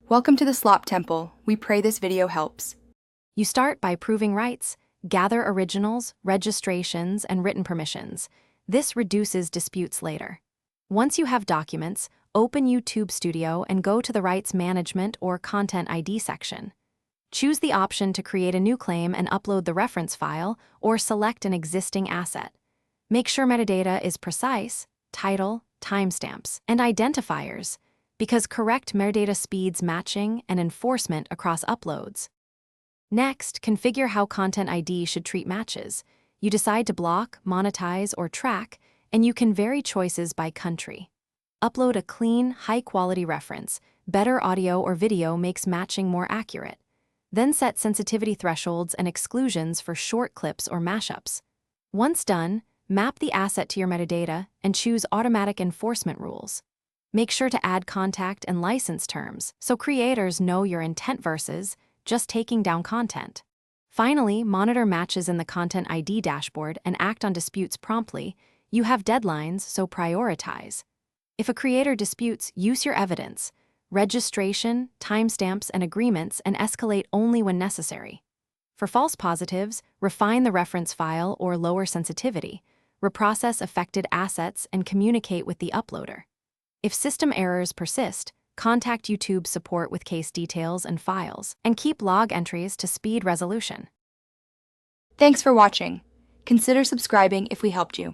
Welcome to the Slop Temple. We pray this video helps. You start by proving rights, gather originals, registrations, and written permissions. This reduces disputes later. Once you have documents, open YouTube Studio and go to the Rights Management or Content ID section. Choose the option to create a new claim and upload the reference file, or select an existing asset. Make sure metadata is precise, title, timestamps, and identifiers, because correct metadata speeds matching and enforcement across uploads. Next, configure how Content ID should treat matches. You decide to block, monetize, or track, and you can vary choices by country. Upload a clean, high-quality reference. Better audio or video makes matching more accurate. Then set sensitivity thresholds and exclusions for short clips or mashups. Once done, map the asset to your metadata and choose automatic enforcement rules. Make sure to add contact and license terms so creators know your intent versus just taking down content. Finally, monitor matches in the Content ID dashboard and act on disputes promptly. You have deadlines, so prioritize. If a creator disputes, use your evidence, registration, timestamps, and agreements, and escalate only when necessary. For false positives, refine the reference file or lower sensitivity, reprocess affected assets, and communicate with the uploader. If system errors persist, contact YouTube support with case details and files, and keep log entries to speed resolution. Thanks for watching. Consider subscribing if we helped you.